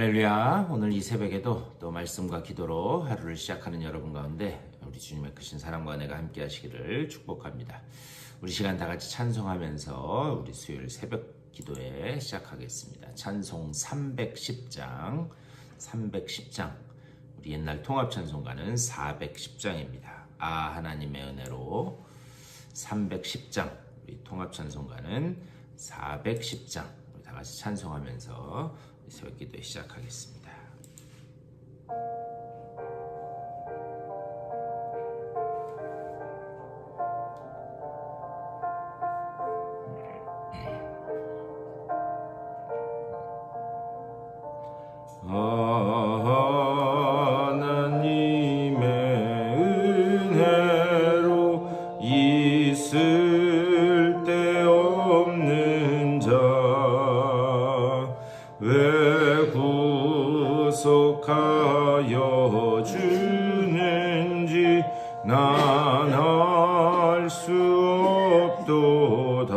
할렐루야. 오늘 이 새벽에도 또 말씀과 기도로 하루를 시작하는 여러분 가운데 우리 주님의 크신 사랑과 은혜가 함께 하시기를 축복합니다. 우리 시간 다 같이 찬송하면서 우리 수요일 새벽 기도에 시작하겠습니다. 찬송 310장 우리 옛날 통합 찬송가는 410장입니다. 아 하나님의 은혜로 310장, 우리 통합 찬송가는 410장, 우리 다 같이 찬송하면서 새벽 기도에 시작하겠습니다. 하나님의 은혜로 있을 데 없는 자 왜 구속하여 주는지 난 알 수 없도다.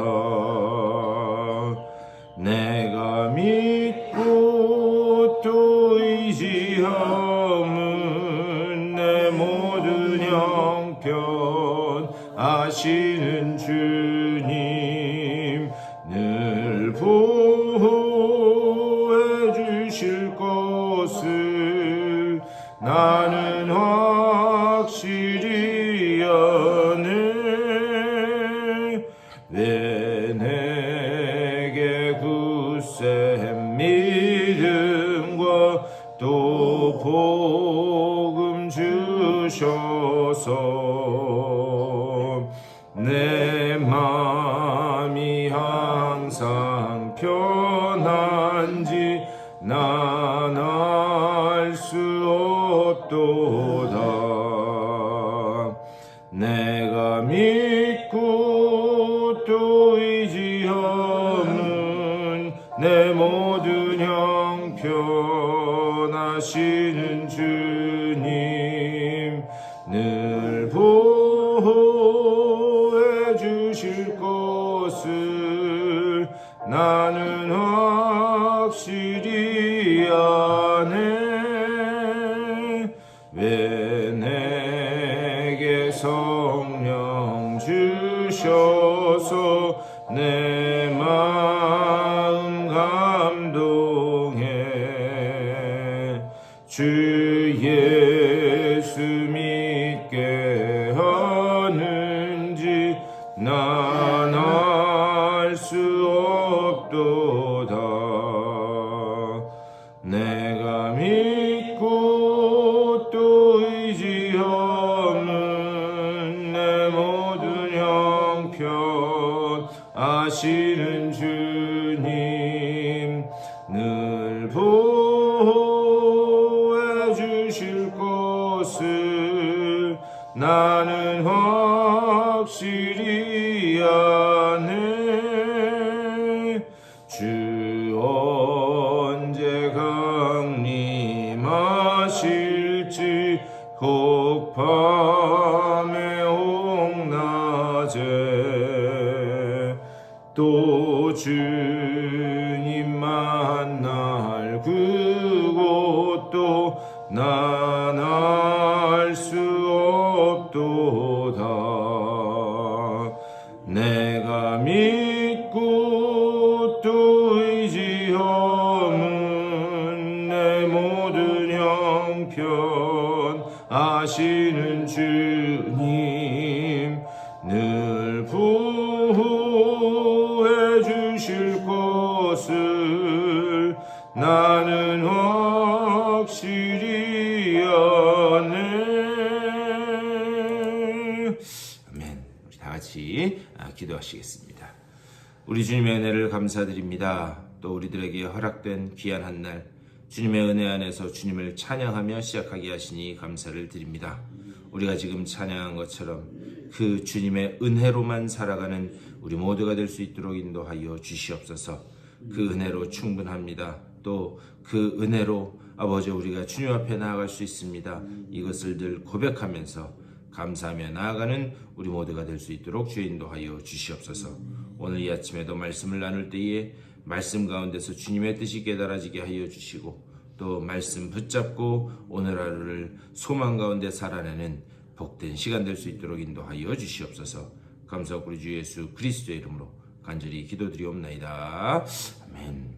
내가 믿고 또 의지함은 내 모든 형편 아시는 주님 늘 보호해 주실 것을 나는 확실히 아네. 왜 내게 굳센 믿음과 또 복음 주셔서 내 마음이 항상 편한지 난 알 수 없도다. 내가 믿고 또 의지함은 내 모든 형편 아시는 주님 늘 보호해 주실 것을 나는 확실히 아네. 왜 내게 성령 주셔서 내 마음 감동해. 주 예수 믿게 하는지 난 알 수 없도다. 내가 믿고 또 의지함은 내 모든 형편 아시는 주님 늘 보호해 주실 것을 나는 확실히 아네. 주 언제 강림하실지 혹 밤에 혹 낮에 또 주님 만날 그곳도 난 알 수 없도다. 내가 믿고 또 의지함은 내 모든 형편 아시는 주님 늘 보호해 주실 것을 나는 확실히 아네. 아멘. 우리 다 같이 기도하시겠습니다. 우리 주님의 은혜를 감사드립니다. 또 우리들에게 허락된 귀한 한 날 주님의 은혜 안에서 주님을 찬양하며 시작하게 하시니 감사를 드립니다. 우리가 지금 찬양한 것처럼 그 주님의 은혜로만 살아가는 우리 모두가 될 수 있도록 인도하여 주시옵소서. 그 은혜로 충분합니다. 또 그 은혜로 아버지 우리가 주님 앞에 나아갈 수 있습니다. 이것을 늘 고백하면서 감사하며 나아가는 우리 모두가 될 수 있도록 주의 인도하여 주시옵소서. 오늘 이 아침에도 말씀을 나눌 때에 말씀 가운데서 주님의 뜻이 깨달아지게 하여 주시고 또 말씀 붙잡고 오늘 하루를 소망 가운데 살아내는 복된 시간 될 수 있도록 인도하여 주시옵소서. 감사하고 우리 주 예수 그리스도의 이름으로 간절히 기도드리옵나이다. 아멘.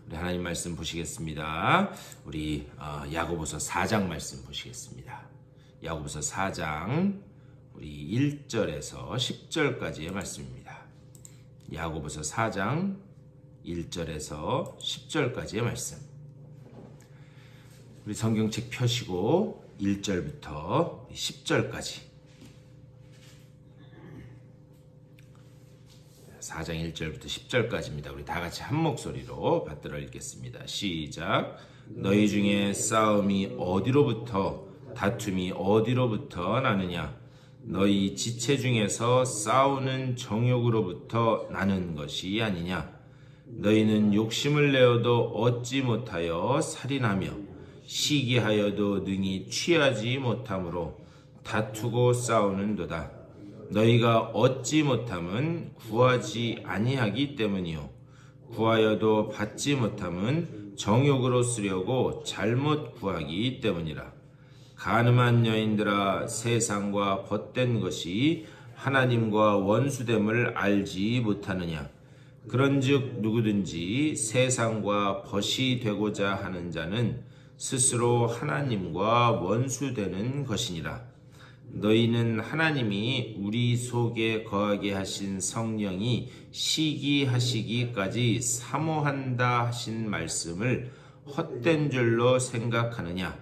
우리 하나님 말씀 보시겠습니다. 우리 야고보서 4장 말씀 보시겠습니다. 야고보서 4장 우리 1절에서 10절까지의 말씀입니다. 야고보서 4장 1절에서 10절까지의 말씀. 우리 성경책 펴시고 1절부터 10절까지 4장 1절부터 10절까지입니다. 우리 다 같이 한 목소리로 받들어 읽겠습니다. 시작. 너희 중에 싸움이 어디로부터 다툼이 어디로부터 나느냐? 너희 지체 중에서 싸우는 정욕으로부터 나는 것이 아니냐? 너희는 욕심을 내어도 얻지 못하여 살인하며 시기하여도 능히 취하지 못하므로 다투고 싸우는도다. 너희가 얻지 못함은 구하지 아니하기 때문이요 구하여도 받지 못함은 정욕으로 쓰려고 잘못 구하기 때문이라. 간음한 여인들아, 세상과 벗된 것이 하나님과 원수됨을 알지 못하느냐? 그런즉 누구든지 세상과 벗이 되고자 하는 자는 스스로 하나님과 원수되는 것이니라. 너희는 하나님이 우리 속에 거하게 하신 성령이 시기하시기까지 사모한다 하신 말씀을 헛된 줄로 생각하느냐?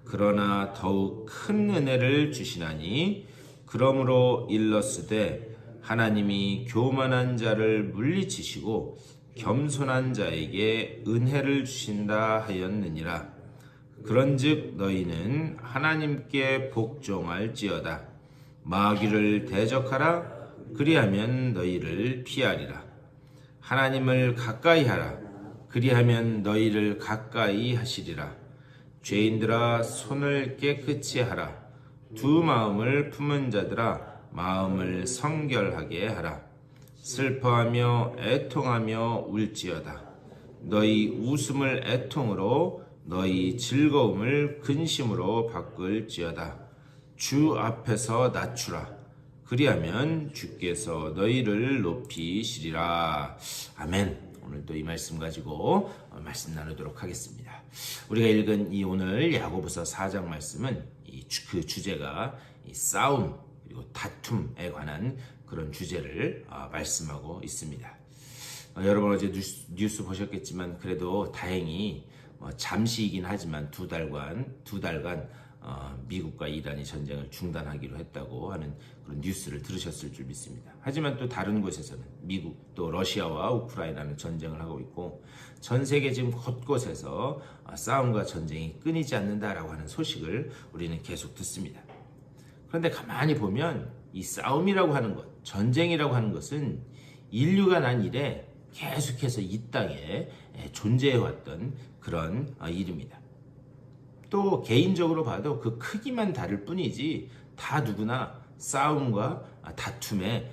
그러나 더욱 큰 은혜를 주시나니 그러므로 일렀으되 하나님이 교만한 자를 물리치시고 겸손한 자에게 은혜를 주신다 하였느니라. 그런즉 너희는 하나님께 복종할지어다. 마귀를 대적하라. 그리하면 너희를 피하리라. 하나님을 가까이 하라. 그리하면 너희를 가까이 하시리라. 죄인들아, 손을 깨끗이 하라. 두 마음을 품은 자들아, 마음을 성결하게 하라. 슬퍼하며 애통하며 울지어다. 너희 웃음을 애통으로 너희 즐거움을 근심으로 바꿀지어다. 주 앞에서 낮추라. 그리하면 주께서 너희를 높이시리라. 아멘. 오늘도 이 말씀 가지고 말씀 나누도록 하겠습니다. 우리가 읽은 이 오늘 야고보서 4장 말씀은 그 주제가 이 싸움 그리고 다툼에 관한 그런 주제를 말씀하고 있습니다. 여러분 어제 뉴스 보셨겠지만 그래도 다행히 잠시이긴 하지만 두 달간 미국과 이란이 전쟁을 중단하기로 했다고 하는 그런 뉴스를 들으셨을 줄 믿습니다. 하지만 또 다른 곳에서는 미국 또 러시아와 우크라이나는 전쟁을 하고 있고 전 세계 지금 곳곳에서 싸움과 전쟁이 끊이지 않는다라고 하는 소식을 우리는 계속 듣습니다. 그런데 가만히 보면 이 싸움이라고 하는 것, 전쟁이라고 하는 것은 인류가 난 이래 계속해서 이 땅에 존재해왔던 그런 일입니다. 또 개인적으로 봐도 그 크기만 다를 뿐이지 다 누구나 싸움과 다툼에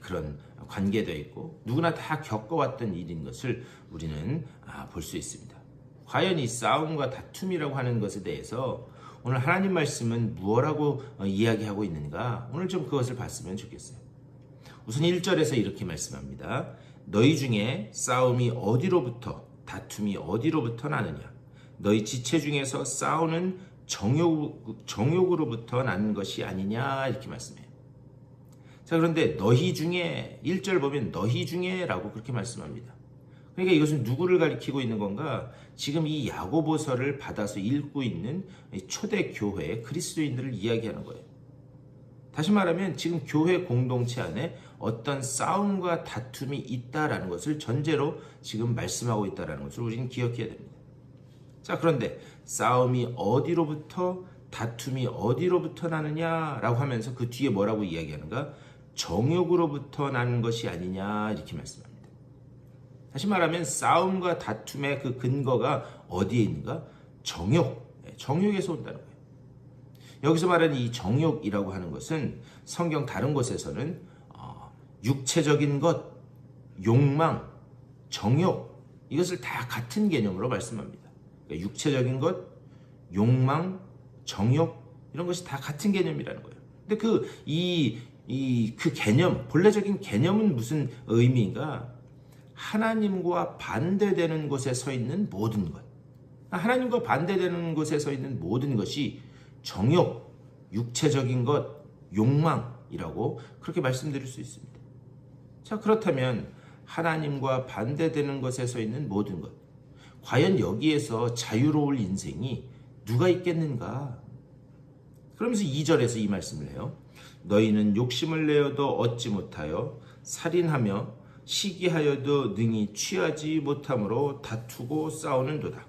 그런 관계되어 있고 누구나 다 겪어왔던 일인 것을 우리는 볼 수 있습니다. 과연 이 싸움과 다툼이라고 하는 것에 대해서 오늘 하나님 말씀은 무엇라고 이야기하고 있는가? 오늘 좀 그것을 봤으면 좋겠어요. 우선 1절에서 이렇게 말씀합니다. 너희 중에 싸움이 어디로부터 다툼이 어디로부터 나느냐? 너희 지체 중에서 싸우는 정욕으로부터 나는 것이 아니냐 이렇게 말씀해요. 자, 그런데 너희 중에 1절 보면 너희 중에라고 그렇게 말씀합니다. 그러니까 이것은 누구를 가리키고 있는 건가? 지금 이 야고보서를 받아서 읽고 있는 초대 교회 그리스도인들을 이야기하는 거예요. 다시 말하면 지금 교회 공동체 안에 어떤 싸움과 다툼이 있다라는 것을 전제로 지금 말씀하고 있다라는 것을 우리는 기억해야 됩니다. 자, 그런데 싸움이 어디로부터 다툼이 어디로부터 나느냐라고 하면서 그 뒤에 뭐라고 이야기하는가? 정욕으로부터 나는 것이 아니냐 이렇게 말씀합니다. 다시 말하면 싸움과 다툼의 그 근거가 어디에 있는가? 정욕에서 온다는 거예요. 여기서 말하는 이 정욕이라고 하는 것은 성경 다른 곳에서는 육체적인 것, 욕망, 정욕 이것을 다 같은 개념으로 말씀합니다. 그러니까 육체적인 것, 욕망, 정욕 이런 것이 다 같은 개념이라는 거예요. 근데 그 개념, 본래적인 개념은 무슨 의미인가? 하나님과 반대되는 곳에 서 있는 모든 것. 하나님과 반대되는 곳에 서 있는 모든 것이 정욕, 육체적인 것, 욕망이라고 그렇게 말씀드릴 수 있습니다. 자, 그렇다면 하나님과 반대되는 것에 서 있는 모든 것. 과연 여기에서 자유로울 인생이 누가 있겠는가? 그러면서 2절에서 이 말씀을 해요. 너희는 욕심을 내어도 얻지 못하여 살인하며 시기하여도 능히 취하지 못함으로 다투고 싸우는도다.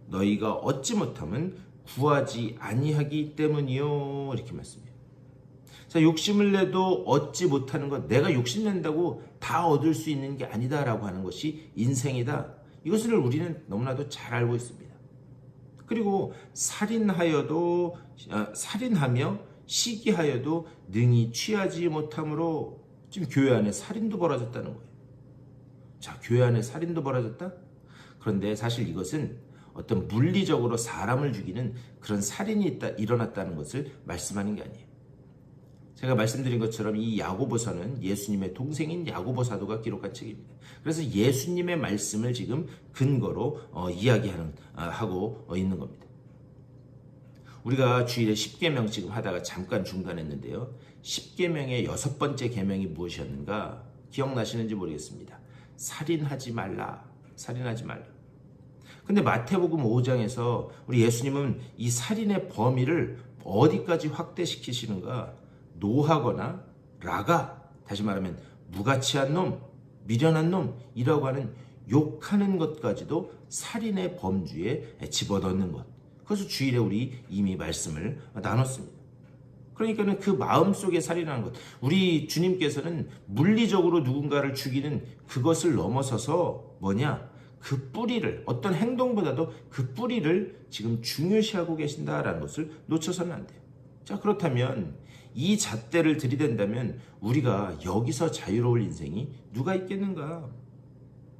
너희가 얻지 못함은 구하지 아니하기 때문이요. 이렇게 말씀해요. 자, 욕심을 내도 얻지 못하는 것, 내가 욕심낸다고 다 얻을 수 있는 게 아니다라고 하는 것이 인생이다. 이것을 우리는 너무나도 잘 알고 있습니다. 그리고 살인하며 시기하여도 능히 취하지 못함으로 지금 교회 안에 살인도 벌어졌다는 거예요. 자, 교회 안에 살인도 벌어졌다? 그런데 사실 이것은 어떤 물리적으로 사람을 죽이는 그런 살인이 일어났다는 것을 말씀하는 게 아니에요. 제가 말씀드린 것처럼 이 야고보서는 예수님의 동생인 야고보 사도가 기록한 책입니다. 그래서 예수님의 말씀을 지금 근거로 하고 있는 겁니다. 우리가 주일에 10계명 지금 하다가 잠깐 중단했는데요. 10계명의 6번째 계명이 무엇이었는가 기억나시는지 모르겠습니다. 살인하지 말라. 살인하지 말라. 근데 마태복음 5장에서 우리 예수님은 이 살인의 범위를 어디까지 확대시키시는가? 노하거나 라가, 다시 말하면 무가치한 놈, 미련한 놈이라고 하는 욕하는 것까지도 살인의 범주에 집어넣는 것. 그래서 주일에 우리 이미 말씀을 나눴습니다. 그러니까는 그 마음속에 살인하는 것. 우리 주님께서는 물리적으로 누군가를 죽이는 그것을 넘어서서 그 뿌리를, 어떤 행동보다도 그 뿌리를 지금 중요시하고 계신다라는 것을 놓쳐서는 안 돼요. 자, 그렇다면 이 잣대를 들이댄다면 우리가 여기서 자유로울 인생이 누가 있겠는가?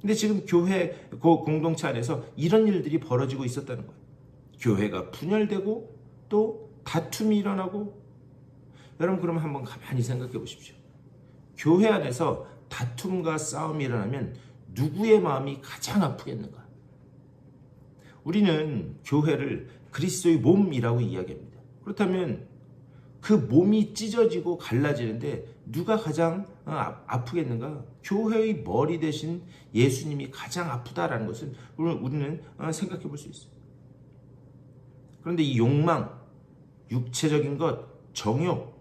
근데 지금 교회 공동체 안에서 이런 일들이 벌어지고 있었다는 거예요. 교회가 분열되고 또 다툼이 일어나고. 여러분, 그럼 한번 가만히 생각해 보십시오. 교회 안에서 다툼과 싸움이 일어나면 누구의 마음이 가장 아프겠는가? 우리는 교회를 그리스도의 몸이라고 이야기합니다. 그렇다면 그 몸이 찢어지고 갈라지는데 누가 가장 아프겠는가? 교회의 머리 대신 예수님이 가장 아프다라는 것을 우리는 생각해 볼 수 있어요. 그런데 이 욕망, 육체적인 것, 정욕,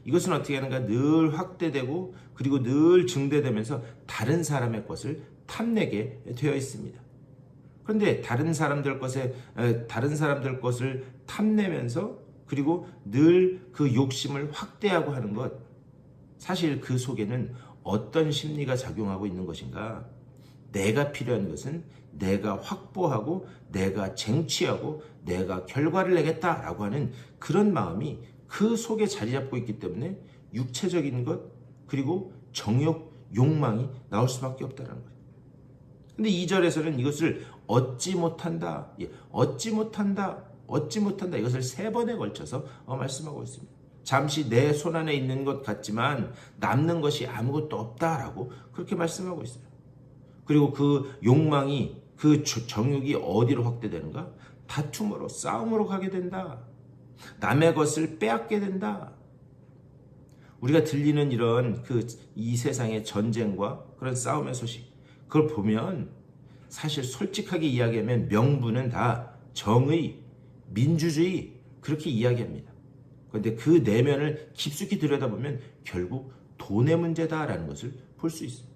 이것은 어떻게 하는가? 늘 확대되고 그리고 늘 증대되면서 다른 사람의 것을 탐내게 되어 있습니다. 그런데 다른 사람들 것을 탐내면서 그리고 늘 그 욕심을 확대하고 하는 것, 사실 그 속에는 어떤 심리가 작용하고 있는 것인가? 내가 필요한 것은 내가 확보하고 내가 쟁취하고 내가 결과를 내겠다라고 하는 그런 마음이 그 속에 자리 잡고 있기 때문에 육체적인 것 그리고 정욕, 욕망이 나올 수밖에 없다는 거예요. 근데 2절에서는 이것을 얻지 못한다, 얻지 못한다 이것을 3번에 걸쳐서 말씀하고 있습니다. 잠시 내 손 안에 있는 것 같지만 남는 것이 아무것도 없다라고 그렇게 말씀하고 있어요. 그리고 그 욕망이, 그 정욕이 어디로 확대되는가? 다툼으로, 싸움으로 가게 된다. 남의 것을 빼앗게 된다. 우리가 들리는 이런 이 세상의 전쟁과 그런 싸움의 소식, 그걸 보면 사실 솔직하게 이야기하면 명분은 다 정의, 민주주의 그렇게 이야기합니다. 그런데 그 내면을 깊숙이 들여다보면 결국 돈의 문제다라는 것을 볼 수 있어요.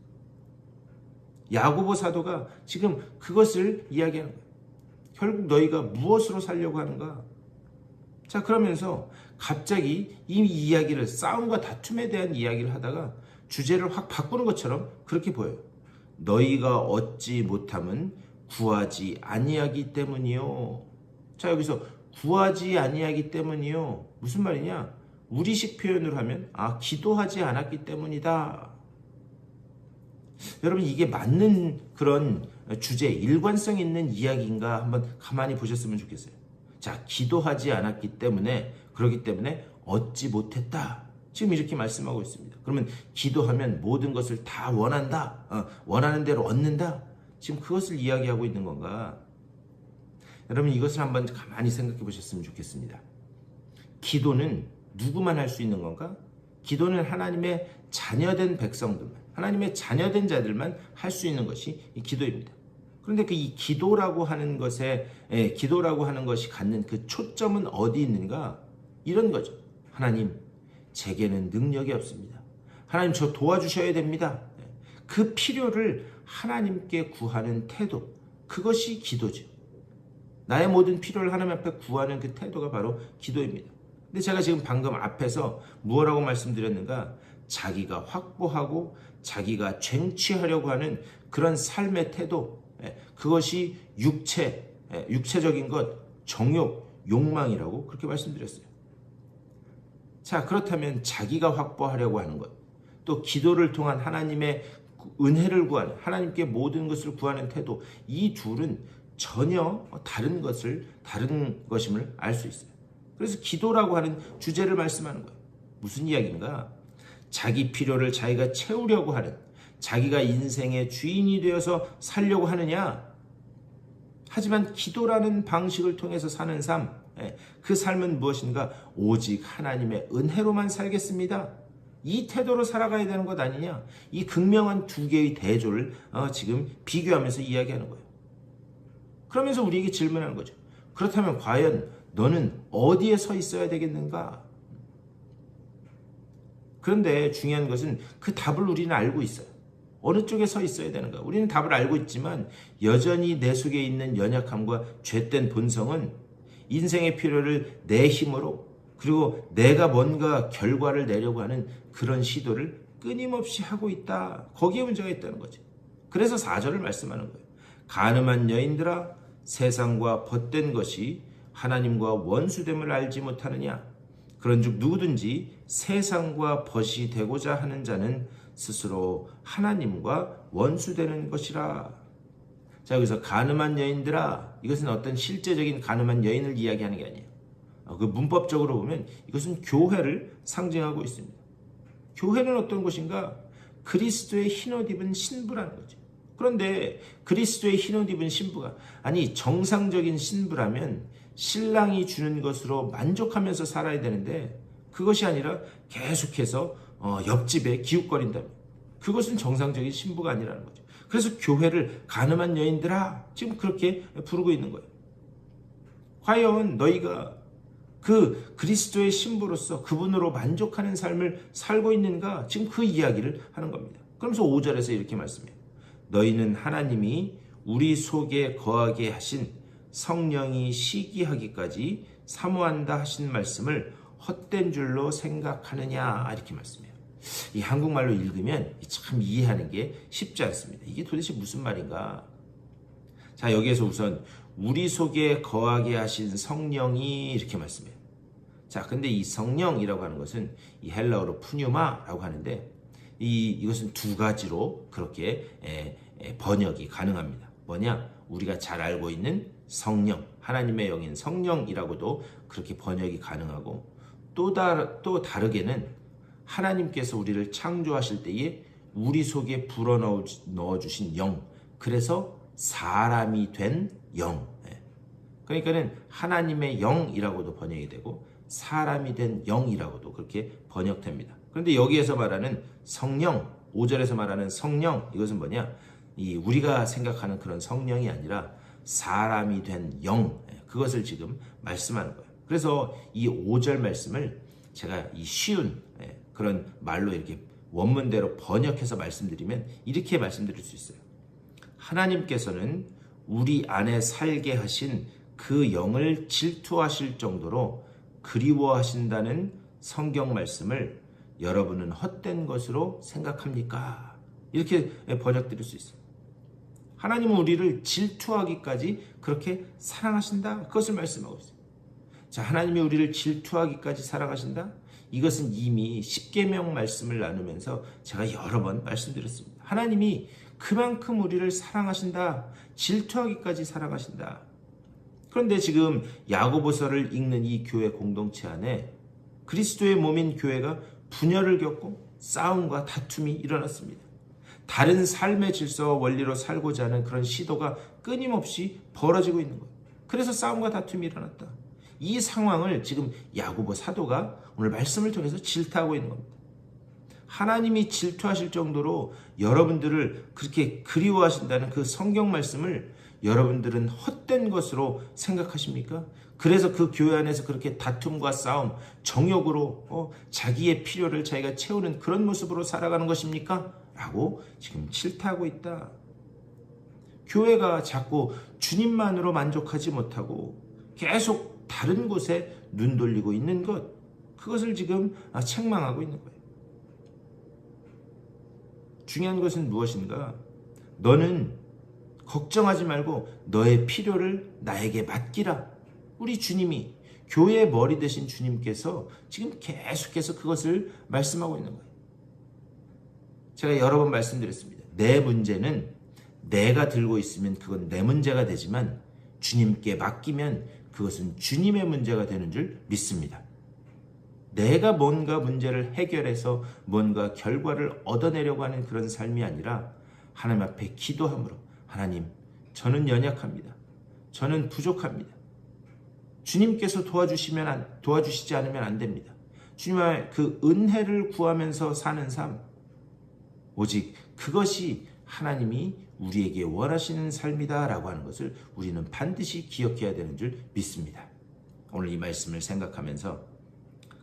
야고보 사도가 지금 그것을 이야기하는 거예요. 결국 너희가 무엇으로 살려고 하는가? 자, 그러면서 갑자기 이 이야기를, 싸움과 다툼에 대한 이야기를 하다가 주제를 확 바꾸는 것처럼 그렇게 보여요. 너희가 얻지 못함은 구하지 아니하기 때문이요. 자, 여기서 구하지 아니하기 때문이요. 무슨 말이냐? 우리식 표현으로 하면 기도하지 않았기 때문이다. 여러분 이게 맞는 그런 주제, 일관성 있는 이야기인가 한번 가만히 보셨으면 좋겠어요. 자, 기도하지 않았기 때문에, 그렇기 때문에 얻지 못했다. 지금 이렇게 말씀하고 있습니다. 그러면 기도하면 모든 것을 다 원한다. 원하는 대로 얻는다. 지금 그것을 이야기하고 있는 건가? 여러분 이것을 한번 가만히 생각해 보셨으면 좋겠습니다. 기도는 누구만 할 수 있는 건가? 기도는 하나님의 자녀된 백성들만, 하나님의 자녀된 자들만 할 수 있는 것이 이 기도입니다. 그런데 이 기도라고 하는 것이 갖는 그 초점은 어디 있는가? 이런 거죠. 하나님, 제게는 능력이 없습니다. 하나님, 저 도와주셔야 됩니다. 그 필요를 하나님께 구하는 태도, 그것이 기도죠. 나의 모든 필요를 하나님 앞에 구하는 그 태도가 바로 기도입니다. 근데 제가 지금 방금 앞에서 무엇라고 말씀드렸는가? 자기가 확보하고 자기가 쟁취하려고 하는 그런 삶의 태도, 그것이 육체적인 것, 정욕, 욕망이라고 그렇게 말씀드렸어요. 자, 그렇다면 자기가 확보하려고 하는 것, 또 기도를 통한 하나님의 은혜를 구하는, 하나님께 모든 것을 구하는 태도, 이 둘은 전혀 다른 것임을 알 수 있어요. 그래서 기도라고 하는 주제를 말씀하는 거예요. 무슨 이야기인가? 자기 필요를 자기가 채우려고 하는, 자기가 인생의 주인이 되어서 살려고 하느냐? 하지만 기도라는 방식을 통해서 사는 삶, 그 삶은 무엇인가? 오직 하나님의 은혜로만 살겠습니다. 이 태도로 살아가야 되는 것 아니냐? 이 극명한 두 개의 대조를 지금 비교하면서 이야기하는 거예요. 그러면서 우리에게 질문하는 거죠. 그렇다면 과연 너는 어디에 서 있어야 되겠는가? 그런데 중요한 것은 그 답을 우리는 알고 있어요. 어느 쪽에 서 있어야 되는가? 우리는 답을 알고 있지만 여전히 내 속에 있는 연약함과 죄된 본성은 인생의 필요를 내 힘으로, 그리고 내가 뭔가 결과를 내려고 하는 그런 시도를 끊임없이 하고 있다. 거기에 문제가 있다는 거죠. 그래서 4절을 말씀하는 거예요. 간음한 여인들아, 세상과 벗된 것이 하나님과 원수됨을 알지 못하느냐? 그런즉 누구든지 세상과 벗이 되고자 하는 자는 스스로 하나님과 원수되는 것이라. 자, 여기서 간음한 여인들아, 이것은 어떤 실제적인 간음한 여인을 이야기하는 게 아니에요. 그 문법적으로 보면 이것은 교회를 상징하고 있습니다. 교회는 어떤 곳인가? 그리스도의 흰옷 입은 신부라는 거죠. 그런데 그리스도의 흰옷 입은 신부가, 아니 정상적인 신부라면 신랑이 주는 것으로 만족하면서 살아야 되는데 그것이 아니라 계속해서 옆집에 기웃거린다면 그것은 정상적인 신부가 아니라는 거죠. 그래서 교회를 간음한 여인들아 지금 그렇게 부르고 있는 거예요. 과연 너희가 그 그리스도의 신부로서 그분으로 만족하는 삶을 살고 있는가? 지금 그 이야기를 하는 겁니다. 그러면서 5절에서 이렇게 말씀해요. 너희는 하나님이 우리 속에 거하게 하신 성령이 시기하기까지 사모한다 하신 말씀을 헛된 줄로 생각하느냐? 이렇게 말씀해요. 이 한국말로 읽으면 참 이해하는 게 쉽지 않습니다. 이게 도대체 무슨 말인가? 자, 여기에서 우선 우리 속에 거하게 하신 성령이 이렇게 말씀해요. 자, 근데 이 성령이라고 하는 것은 이 헬라어로 푸뉴마라고 하는데 이것은 두 가지로 그렇게 번역이 가능합니다. 뭐냐? 우리가 잘 알고 있는 성령, 하나님의 영인 성령이라고도 그렇게 번역이 가능하고 또 다르게는 하나님께서 우리를 창조하실 때에 우리 속에 불어넣어주신 영, 그래서 사람이 된 영. 그러니까는 하나님의 영이라고도 번역이 되고 사람이 된 영이라고도 그렇게 번역됩니다. 그런데 여기에서 말하는 성령, 5절에서 말하는 성령, 이것은 뭐냐? 우리가 생각하는 그런 성령이 아니라 사람이 된 영, 그것을 지금 말씀하는 거예요. 그래서 이 5절 말씀을 제가 이 쉬운 그런 말로 이렇게 원문대로 번역해서 말씀드리면 이렇게 말씀드릴 수 있어요. 하나님께서는 우리 안에 살게 하신 그 영을 질투하실 정도로 그리워하신다는 성경 말씀을 여러분은 헛된 것으로 생각합니까? 이렇게 번역드릴 수 있어요. 하나님은 우리를 질투하기까지 그렇게 사랑하신다. 그것을 말씀하고 있어요. 자, 하나님이 우리를 질투하기까지 사랑하신다? 이것은 이미 십계명 말씀을 나누면서 제가 여러 번 말씀드렸습니다. 하나님이 그만큼 우리를 사랑하신다. 질투하기까지 사랑하신다. 그런데 지금 야고보서를 읽는 이 교회 공동체 안에 그리스도의 몸인 교회가 분열을 겪고 싸움과 다툼이 일어났습니다. 다른 삶의 질서와 원리로 살고자 하는 그런 시도가 끊임없이 벌어지고 있는 거예요. 그래서 싸움과 다툼이 일어났다. 이 상황을 지금 야고보 사도가 오늘 말씀을 통해서 질타하고 있는 겁니다. 하나님이 질투하실 정도로 여러분들을 그렇게 그리워하신다는 그 성경 말씀을 여러분들은 헛된 것으로 생각하십니까? 그래서 그 교회 안에서 그렇게 다툼과 싸움, 정욕으로 자기의 필요를 자기가 채우는 그런 모습으로 살아가는 것입니까? 라고 지금 질타하고 있다. 교회가 자꾸 주님만으로 만족하지 못하고 계속 다른 곳에 눈 돌리고 있는 것, 그것을 지금 책망하고 있는 거예요. 중요한 것은 무엇인가? 너는 걱정하지 말고 너의 필요를 나에게 맡기라. 우리 주님이, 교회의 머리 되신 주님께서 지금 계속해서 그것을 말씀하고 있는 거예요. 제가 여러 번 말씀드렸습니다. 내 문제는 내가 들고 있으면 그건 내 문제가 되지만 주님께 맡기면 그것은 주님의 문제가 되는 줄 믿습니다. 내가 뭔가 문제를 해결해서 뭔가 결과를 얻어내려고 하는 그런 삶이 아니라 하나님 앞에 기도함으로, 하나님, 저는 연약합니다. 저는 부족합니다. 주님께서 도와주시지 않으면 안 됩니다. 주님의 그 은혜를 구하면서 사는 삶, 오직 그것이 하나님이 우리에게 원하시는 삶이다라고 하는 것을 우리는 반드시 기억해야 되는 줄 믿습니다. 오늘 이 말씀을 생각하면서,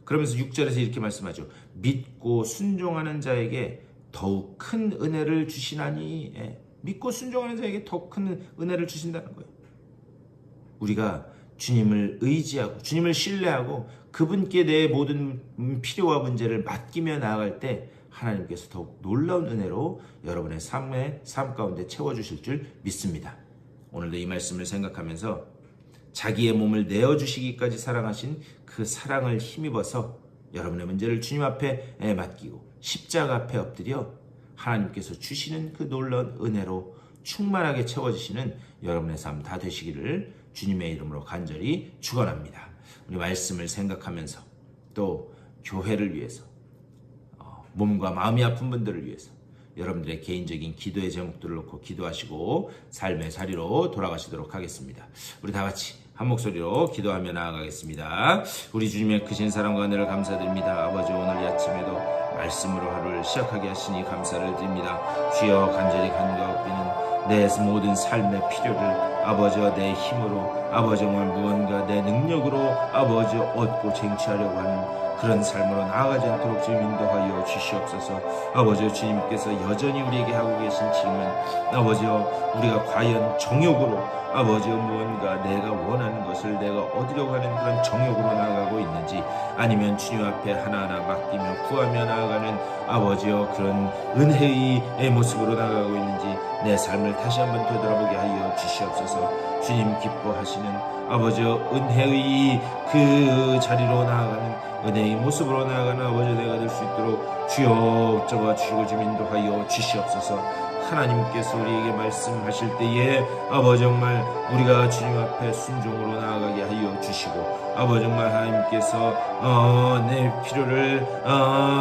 그러면서 6절에서 이렇게 말씀하죠. 믿고 순종하는 자에게 더욱 큰 은혜를 주시나니. 믿고 순종하는 자에게 더 큰 은혜를 주신다는 거예요. 우리가 주님을 의지하고 주님을 신뢰하고 그분께 내 모든 필요와 문제를 맡기며 나아갈 때 하나님께서 더욱 놀라운 은혜로 여러분의 삶 가운데 채워주실 줄 믿습니다. 오늘도 이 말씀을 생각하면서 자기의 몸을 내어주시기까지 사랑하신 그 사랑을 힘입어서 여러분의 문제를 주님 앞에 맡기고 십자가 앞에 엎드려 하나님께서 주시는 그 놀라운 은혜로 충만하게 채워주시는 여러분의 삶 다 되시기를 주님의 이름으로 간절히 축원합니다. 우리 말씀을 생각하면서 또 교회를 위해서, 몸과 마음이 아픈 분들을 위해서 여러분들의 개인적인 기도의 제목들을 놓고 기도하시고 삶의 자리로 돌아가시도록 하겠습니다. 우리 다 같이 한 목소리로 기도하며 나아가겠습니다. 우리 주님의 크신 사랑과 은혜를 감사드립니다. 아버지, 오늘 이 아침에도 말씀으로 하루를 시작하게 하시니 감사를 드립니다. 주여, 간절히 간구하옵기는 내 모든 삶의 필요를 아버지와 내 힘으로, 아버지 정말 무언가 내 능력으로 아버지 얻고 쟁취하려고 하는 그런 삶으로 나아가지 않도록 주님 인도하여 주시옵소서. 아버지여, 주님께서 여전히 우리에게 하고 계신 질문, 아버지여, 우리가 과연 정욕으로, 아버지여, 무언가 내가 원하는 것을 내가 얻으려고 하는 그런 정욕으로 나아가고 있는지, 아니면 주님 앞에 하나하나 맡기며 구하며 나아가는 아버지여 그런 은혜의 모습으로 나아가고 있는지 내 삶을 다시 한번 되돌아보게 하여 주시옵소서. 주님 기뻐하시는 아버지여 은혜의 그 자리로 나아가는, 은혜의 모습으로 나아가는 아버지 내가 될 수 있도록 주여 붙잡아 주시고 좀 인도하여 주시옵소서. 하나님께서 우리에게 말씀하실 때에 아버지 정말 우리가 주님 앞에 순종으로 나아가게 하여 주시고, 아버지 정말 하나님께서 내 필요를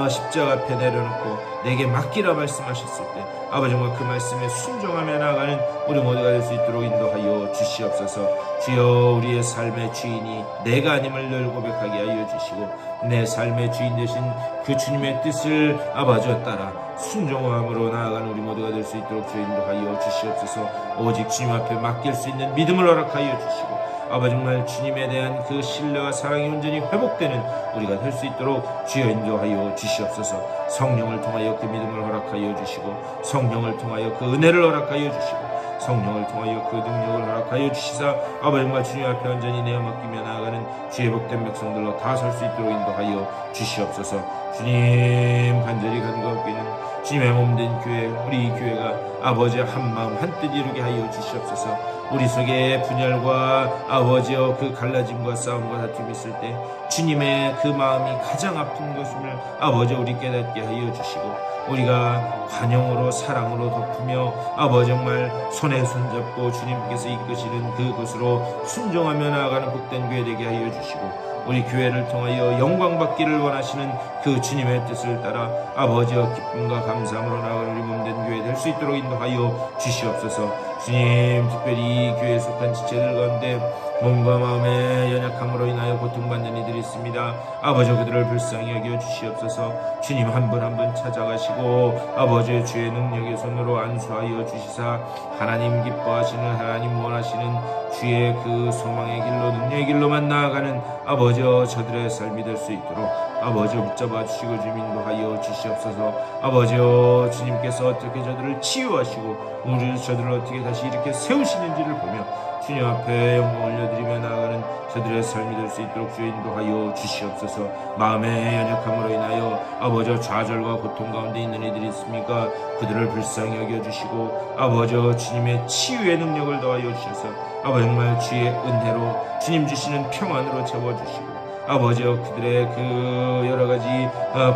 십자가 앞에 내려놓고 내게 맡기라 말씀하셨을 때 아버지 정말 그 말씀에 순종하며 나아가는 우리 모두가 될 수 있도록 인도하여 주시옵소서. 주여, 우리의 삶의 주인이 내가 아님을 늘 고백하게 하여 주시고, 내 삶의 주인 되신 그 주님의 뜻을 아버지와 따라 순종함으로 나아가는 우리 모두가 될 수 있도록 주여 인도하여 주시옵소서. 오직 주님 앞에 맡길 수 있는 믿음을 허락하여 주시고, 아버지 정말 주님에 대한 그 신뢰와 사랑이 온전히 회복되는 우리가 될 수 있도록 주여 인도하여 주시옵소서. 성령을 통하여 그 믿음을 허락하여 주시고, 성령을 통하여 그 은혜를 허락하여 주시고, 성령을 통하여 그 능력을 허락하여 주시사 아버지 정말 주님 앞에 온전히 내어 맡기며 나아가는 주의 복된 백성들로 다 설 수 있도록 인도하여 주시옵소서. 주님 간절히 간구하기는 주님의 몸된 교회, 우리 이 교회가 아버지의 한마음 한뜻 이루게 하여 주시옵소서. 우리 속에 분열과 아버지여 그 갈라짐과 싸움과 다툼이 있을 때 주님의 그 마음이 가장 아픈 것임을 아버지 우리 깨닫게 하여 주시고, 우리가 관용으로 사랑으로 덮으며 아버지 정말 손에 손잡고 주님께서 이끄시는 그곳으로 순종하며 나아가는 복된 교회 되게 하여 주시고, 우리 교회를 통하여 영광 받기를 원하시는 그 주님의 뜻을 따라 아버지여 기쁨과 감사함으로 나아가는 우리 몸된 교회 될 수 있도록 인도하여 주시옵소서. 주님, 특별히 이 교회에 속한 지체들 가운데 몸과 마음의 연약함으로 인하여 고통받는 이들이 있습니다. 아버지 그들을 불쌍히 여겨 주시옵소서. 주님 한 분 한 분 찾아가시고 아버지의 주의 능력의 손으로 안수하여 주시사 하나님 기뻐하시는, 하나님 원하시는 주의 그 소망의 길로, 능력의 길로만 나아가는 아버지여 저들의 삶이 될 수 있도록 아버지여 붙잡아 주시고 주님 인도하여 주시옵소서. 아버지여 주님께서 어떻게 저들을 치유하시고 우리 저들을 어떻게 다시 이렇게 세우시는지를 보며 주님 앞에 영광 올려드리며 나아가는 저들의 삶이 될 수 있도록 주여 인도하여 주시옵소서. 마음의 연약함으로 인하여 아버지여 좌절과 고통 가운데 있는 이들이 있습니까? 그들을 불쌍히 여겨주시고 아버지여 주님의 치유의 능력을 더하여 주셔서 아버지 정말 주의 은혜로 주님 주시는 평안으로 채워주시고 아버지여 그들의 그 여러가지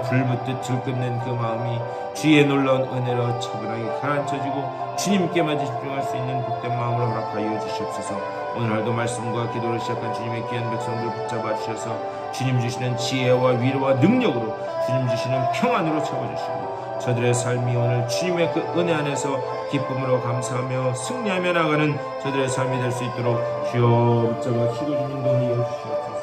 불붙듯 들끓는 그 마음이 주의 놀라운 은혜로 차분하게 가라앉혀지고 주님께만 집중할 수 있는 복된 마음으로 허락하여 주시옵소서. 오늘날도 말씀과 기도를 시작한 주님의 귀한 백성들 붙잡아 주셔서 주님 주시는 지혜와 위로와 능력으로 주님 주시는 평안으로 채워주시고 저들의 삶이 오늘 주님의 그 은혜 안에서 기쁨으로 감사하며 승리하며 나가는 저들의 삶이 될 수 있도록 주여 붙잡아 주시고 주님 인도하여 주시옵소서.